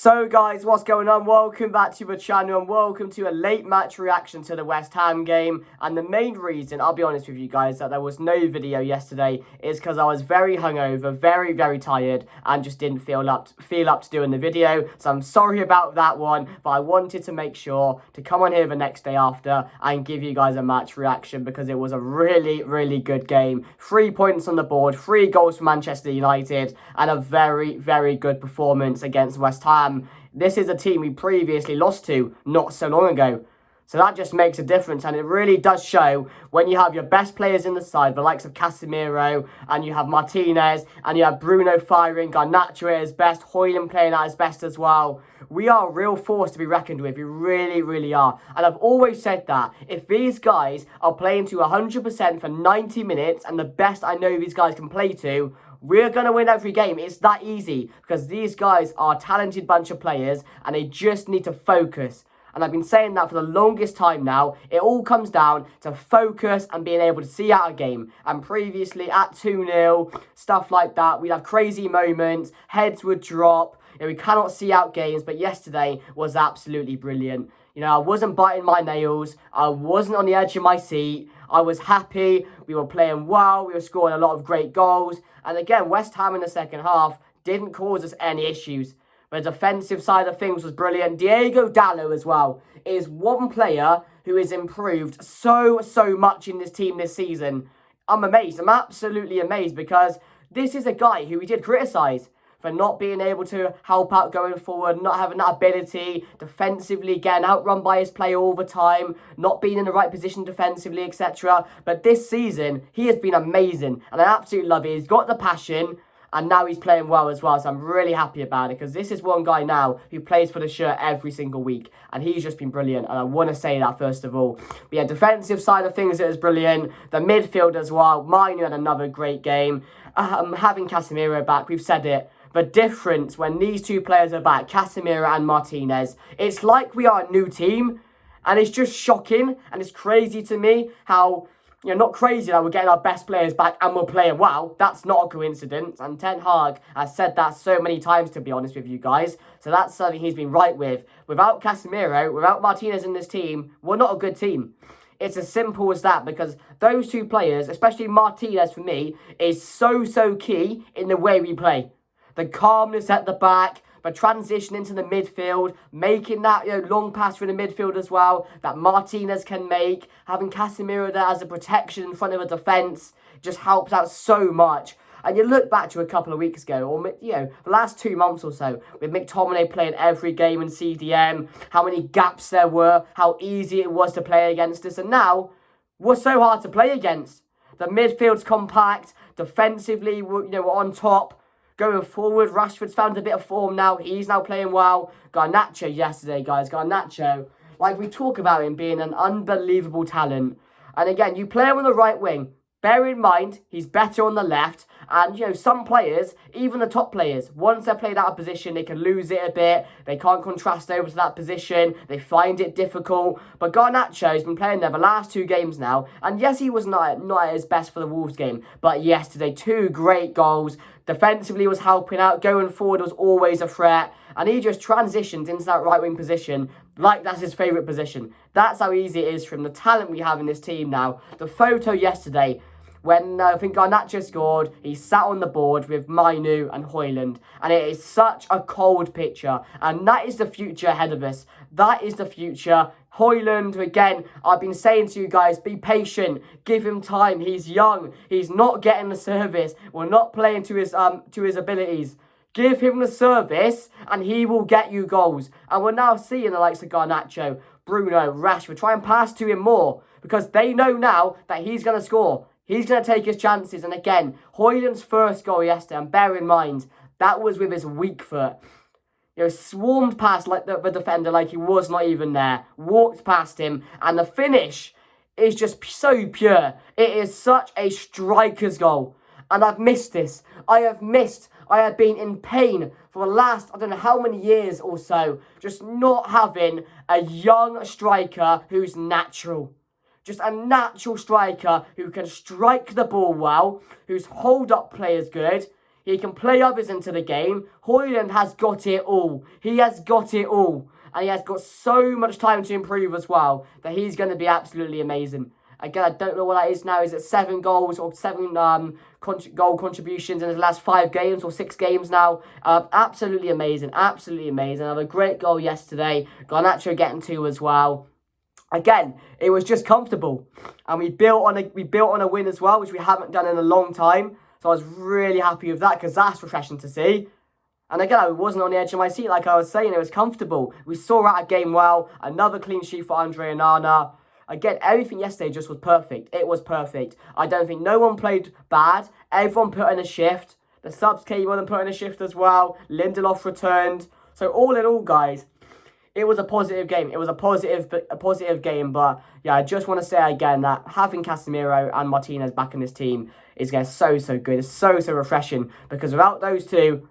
So guys, what's going on? Welcome back to the channel and welcome to a late match reaction to the West Ham game. And the main reason, I'll be honest with you guys, that there was no video yesterday is because I was very hungover, very tired and just didn't feel up to doing the video. So I'm sorry about that one, but I wanted to make sure to come on here the next day after and give you guys a match reaction because it was a really good game. 3 points on the board, 3 goals for Manchester United and a very good performance against West Ham. This is a team we previously lost to not so long ago. So that just makes a difference, and it really does show when you have your best players in the side, the likes of Casemiro, and you have Martinez, and you have Bruno firing, Garnacho at his best, Hojlund playing at his best as well. We are a real force to be reckoned with. We really are. And I've always said that if these guys are playing to 100% for 90 minutes, and the best I know these guys can play to, we're going to win every game. It's that easy because these guys are a talented bunch of players and they just need to focus. And I've been saying that for the longest time now. It all comes down to focus and being able to see out a game. And previously at 2-0, stuff like that, we'd have crazy moments, heads would drop. We cannot see out games, but yesterday was absolutely brilliant. I wasn't biting my nails. I wasn't on the edge of my seat. I was happy. We were playing well. We were scoring a lot of great goals. And again, West Ham in the second half didn't cause us any issues. The defensive side of things was brilliant. Diego Dallo as well is one player who has improved so much in this team this season. I'm amazed. I'm absolutely amazed because this is a guy who we did criticise for not being able to help out going forward, not having that ability defensively, getting outrun by his player all the time, not being in the right position defensively, etc. But this season, he has been amazing, and I absolutely love it. He's got the passion, and now he's playing well as well, so I'm really happy about it, because this is one guy now who plays for the shirt every single week, and he's just been brilliant, and I want to say that first of all. But yeah, defensive side of things, it was brilliant. The midfield as well, Manu had another great game. Having Casemiro back, we've said it. The difference when these two players are back, Casemiro and Martinez, it's like we are a new team, and it's just shocking, and it's crazy to me how, not crazy that we're getting our best players back and we're playing well. That's not a coincidence, and Ten Hag has said that so many times, to be honest with you guys, so that's something he's been right with. Without Casemiro, without Martinez in this team, we're not a good team. It's as simple as that, because those two players, especially Martinez for me, is so key in the way we play. The calmness at the back, the transition into the midfield, making that long pass through the midfield as well, that Martinez can make, having Casemiro there as a protection in front of a defence, just helps out so much. And you look back to a couple of weeks ago, or the last 2 months or so, with McTominay playing every game in CDM, how many gaps there were, how easy it was to play against us, and now we're so hard to play against. The midfield's compact, defensively, we're on top. Going forward, Rashford's found a bit of form now. He's now playing well. Garnacho yesterday, guys. Garnacho, like we talk about him being an unbelievable talent. And again, you play him on the right wing. Bear in mind, he's better on the left. And, some players, even the top players, once they're played out of position, they can lose it a bit. They can't contrast over to that position. They find it difficult. But Garnacho has been playing there the last 2 games now. And yes, he was not at his best for the Wolves game. But yesterday, 2 great goals. Defensively was helping out. Going forward was always a threat. And he just transitions into that right wing position like that's his favourite position. That's how easy it is from the talent we have in this team now. The photo yesterday, when I think Garnacho scored, he sat on the board with Manu and Hojlund. And it is such a cold picture. And that is the future ahead of us. That is the future. Hojlund, again, I've been saying to you guys, be patient. Give him time. He's young. He's not getting the service. We're not playing to his abilities. Give him the service and he will get you goals. And we're now seeing the likes of Garnacho, Bruno, Rashford try and pass to him more, because they know now that he's going to score. He's going to take his chances. And again, Hojlund's first goal yesterday, and bear in mind, that was with his weak foot. Swarmed past like the defender like he was not even there. Walked past him. And the finish is just so pure. It is such a striker's goal. And I've missed this. I have been in pain for the last, I don't know how many years or so, just not having a young striker who's natural. Just a natural striker who can strike the ball well, whose hold-up play is good. He can play others into the game. Hojlund has got it all. He has got it all. And he has got so much time to improve as well that he's going to be absolutely amazing. Again, I don't know what that is now. Is it 7 goals or 7 goal contributions in his last 5 games or 6 games now? Absolutely amazing. Absolutely amazing. Had a great goal yesterday. Garnacho getting 2 as well. Again, it was just comfortable. And we built on a win as well, which we haven't done in a long time. So I was really happy with that because that's refreshing to see. And again, I wasn't on the edge of my seat like I was saying. It was comfortable. We saw out a game well. Another clean sheet for Andre Onana. Again, everything yesterday just was perfect. It was perfect. I don't think no one played bad. Everyone put in a shift. The subs came on and put in a shift as well. Lindelof returned. So all in all, guys, it was a positive game. It was a positive game. But yeah, I just want to say again that having Casemiro and Martinez back in this team is going so good. It's so refreshing because without those two,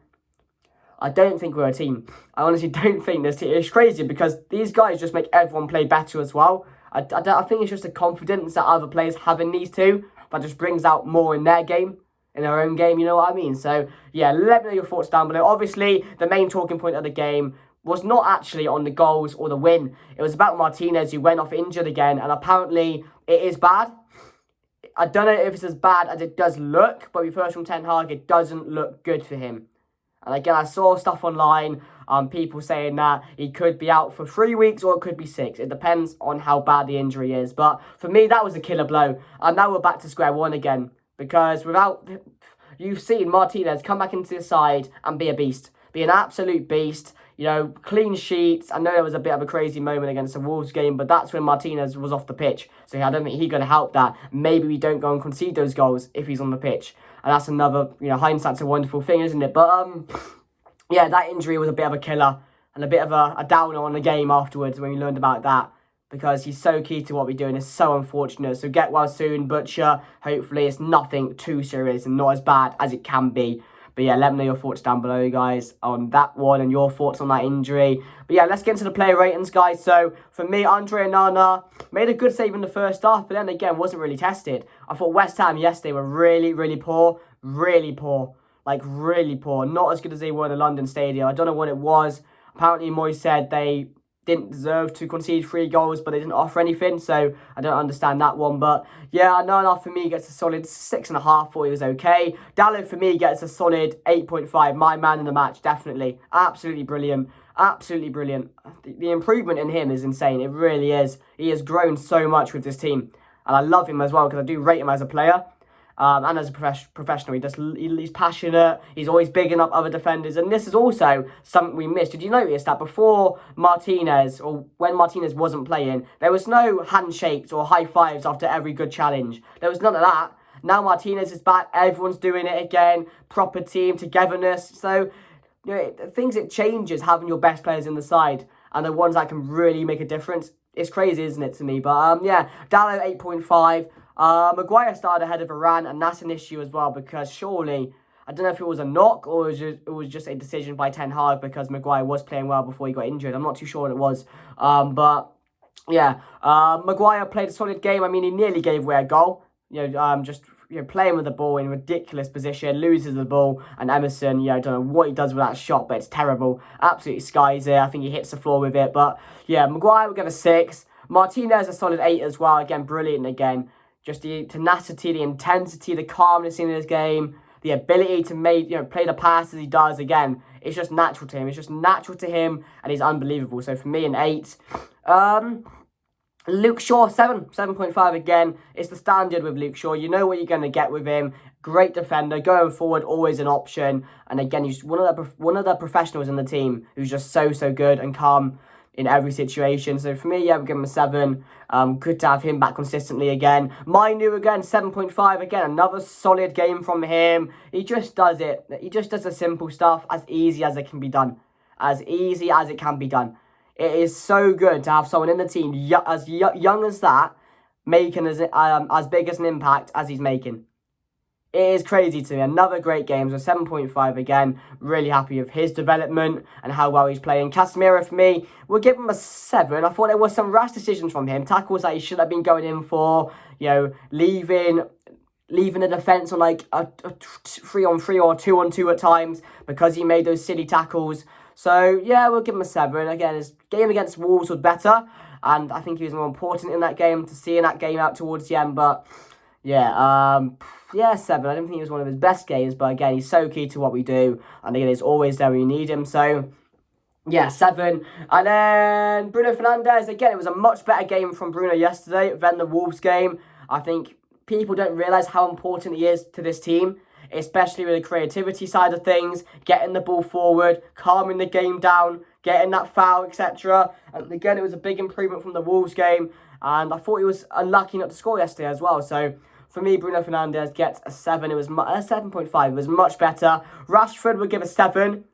I don't think we're a team. I honestly don't think this team. It's crazy because these guys just make everyone play better as well. I think it's just a confidence that other players have in these two that just brings out more in their game, in their own game, you know what I mean? So, yeah, let me know your thoughts down below. Obviously, the main talking point of the game was not actually on the goals or the win. It was about Martinez, who went off injured again, and apparently it is bad. I don't know if it's as bad as it does look, but we've heard from Ten Hag, it doesn't look good for him. And again, I saw stuff online, people saying that he could be out for 3 weeks or it could be 6. It depends on how bad the injury is. But for me, that was a killer blow. And now we're back to square one again. Because you've seen Martinez come back into the side and be a beast. Be an absolute beast. You know, clean sheets. I know there was a bit of a crazy moment against the Wolves game, but that's when Martinez was off the pitch. So I don't think he's going to help that. Maybe we don't go and concede those goals if he's on the pitch. And that's another, hindsight's a wonderful thing, isn't it? But, yeah, that injury was a bit of a killer and a bit of a downer on the game afterwards when we learned about that. Because he's so key to what we're doing. It's so unfortunate. So get well soon, Butcher. Hopefully it's nothing too serious and not as bad as it can be. But yeah, let me know your thoughts down below, guys, on that one and your thoughts on that injury. But yeah, let's get into the player ratings, guys. So for me, Andre Onana made a good save in the first half, but then again, wasn't really tested. I thought West Ham yesterday were really poor. Really poor. Like, really poor. Not as good as they were in the London Stadium. I don't know what it was. Apparently, Moyes said they didn't deserve to concede 3 goals, but they didn't offer anything, so I don't understand that one. But yeah, Onana for me gets a solid 6.5. Thought he was okay. Dalot for me gets a solid 8.5. My man in the match, definitely. Absolutely brilliant. Absolutely brilliant. The improvement in him is insane. It really is. He has grown so much with this team, and I love him as well because I do rate him as a player. And as a professional, he's passionate. He's always bigging up other defenders. And this is also something we missed. Did you notice that before Martinez, or when Martinez wasn't playing, there was no handshakes or high fives after every good challenge? There was none of that. Now Martinez is back. Everyone's doing it again. Proper team togetherness. So, it changes having your best players in the side and the ones that can really make a difference. It's crazy, isn't it, to me? But, yeah, Dalot 8.5. Maguire started ahead of Varane, and that's an issue as well because surely, I don't know if it was a knock or it was just a decision by Ten Hag because Maguire was playing well before he got injured. I'm not too sure what it was. But yeah, Maguire played a solid game. I mean, he nearly gave away a goal. Playing with the ball in a ridiculous position, loses the ball, and Emerson, I don't know what he does with that shot, but it's terrible. Absolutely skies it. I think he hits the floor with it. But yeah, Maguire will get a 6. Martinez a solid 8 as well. Again, brilliant again. Just the tenacity, the intensity, the calmness in his game, the ability to play the passes he does. Again, it's just natural to him. It's just natural to him, and he's unbelievable. So for me, an 8. Luke Shaw, 7.5 again. It's the standard with Luke Shaw. You know what you're going to get with him. Great defender, going forward, always an option. And again, he's one of the professionals in the team who's just so good and calm in every situation. So for me, yeah, we'll give him a 7. Good to have him back consistently again. Mainu again, 7.5. Again, another solid game from him. He just does it. He just does the simple stuff as easy as it can be done. As easy as it can be done. It is so good to have someone in the team as young as that, making as big as an impact as he's making. It is crazy to me. Another great game. So 7.5 again. Really happy with his development and how well he's playing. Casemiro for me, we'll give him a 7. I thought there were some rash decisions from him. Tackles that he should have been going in for. Leaving leaving the defence on like a 3-on-3 or a 2-on-2 at times because he made those silly tackles. So, yeah, we'll give him a 7. Again, his game against Wolves was better, and I think he was more important in that game to see in that game out towards the end. But, yeah, 7. I don't think it was one of his best games, but again, he's so key to what we do, and again, he's always there when you need him. So, yeah, 7. And then Bruno Fernandes, again, it was a much better game from Bruno yesterday than the Wolves game. I think people don't realise how important he is to this team, especially with the creativity side of things, getting the ball forward, calming the game down, getting that foul, etc. And again, it was a big improvement from the Wolves game, and I thought he was unlucky not to score yesterday as well. So for me, Bruno Fernandes gets a 7. It was a 7.5. It was much better. Rashford would give a 7.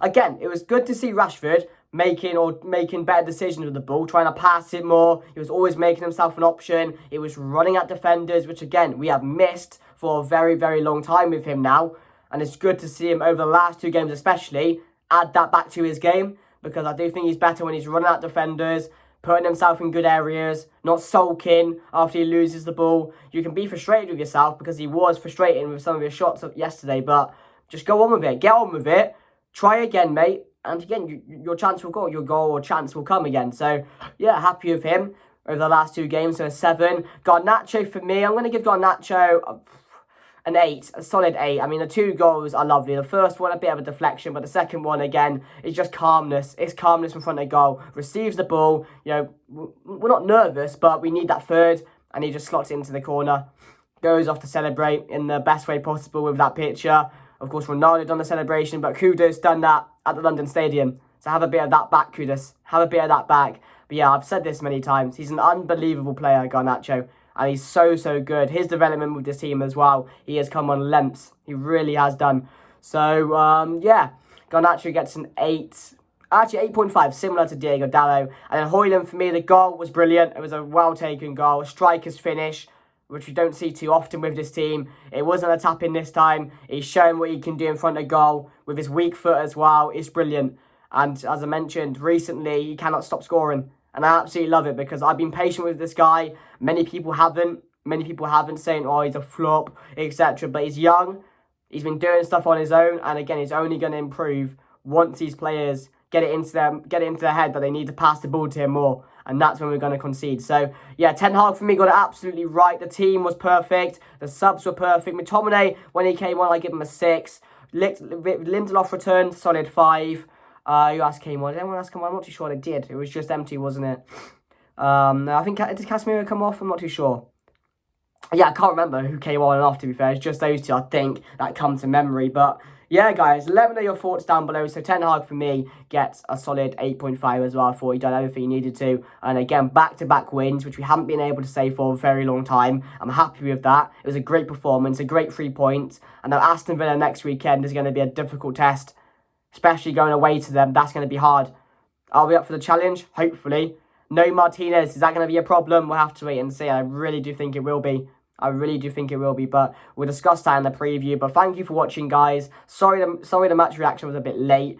Again, it was good to see Rashford making better decisions with the ball, trying to pass it more. He was always making himself an option. He was running at defenders, which again, we have missed for a very, very long time with him now. And it's good to see him over the last 2 games especially, add that back to his game, because I do think he's better when he's running at defenders, putting himself in good areas, not sulking after he loses the ball. You can be frustrated with yourself because he was frustrating with some of his shots yesterday, but just go on with it. Get on with it. Try again, mate. And again, your chance will go. Your goal or chance will come again. So, yeah, happy with him over the last 2 games. So, a 7. Garnacho for me. I'm going to give Garnacho an 8. A solid 8. I mean, the 2 goals are lovely. The first one, a bit of a deflection. But the second one, again, is just calmness. It's calmness in front of goal. Receives the ball. You know, we're not nervous, but we need that third. And he just slots it into the corner. Goes off to celebrate in the best way possible with that picture. Of course, Ronaldo done the celebration, but Kudus done that at the London Stadium. So have a bit of that back, Kudus. Have a bit of that back. But yeah, I've said this many times. He's an unbelievable player, Garnacho. And he's so, so good. His development with this team as well. He has come on lengths. He really has done. So, yeah. Garnacho gets an 8. Actually, 8.5, similar to Diego Dallo. And then Hojlund, for me, the goal was brilliant. It was a well-taken goal. A striker's finish, which we don't see too often with this team. It wasn't a tap-in this time. He's shown what he can do in front of goal with his weak foot as well. It's brilliant. And as I mentioned, recently, he cannot stop scoring. And I absolutely love it because I've been patient with this guy. Many people haven't. Saying, oh, he's a flop, etc. But he's young. He's been doing stuff on his own. And again, he's only going to improve once these players get it into their head that they need to pass the ball to him more. And that's when we're going to concede. So, yeah, Ten Hag for me got it absolutely right. The team was perfect. The subs were perfect. McTominay, when he came on, I give him a 6. Lindelof returned, solid 5. Who else came on? Did anyone else come on? I'm not too sure they did. It was just empty, wasn't it? I think, did Casemiro come off? I'm not too sure. Yeah, I can't remember who came on and off, to be fair. It's just those 2, I think, that come to memory. But yeah, guys, let me know your thoughts down below. So Ten Hag, for me, gets a solid 8.5 as well. I thought he done everything he needed to. And again, back-to-back wins, which we haven't been able to say for a very long time. I'm happy with that. It was a great performance, a great 3 points. And now Aston Villa next weekend is going to be a difficult test, especially going away to them. That's going to be hard. Are we up for the challenge? Hopefully. No Martinez. Is that going to be a problem? We'll have to wait and see. I really do think it will be. But we'll discuss that in the preview. But thank you for watching, guys. Sorry the match reaction was a bit late.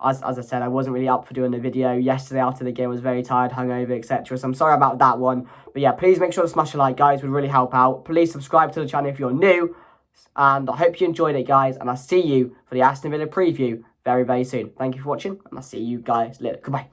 As I said, I wasn't really up for doing the video yesterday after the game. I was very tired, hungover, etc. So I'm sorry about that one. But yeah, please make sure to smash a like, guys. It would really help out. Please subscribe to the channel if you're new. And I hope you enjoyed it, guys. And I'll see you for the Aston Villa preview very, very soon. Thank you for watching. And I'll see you guys later. Goodbye.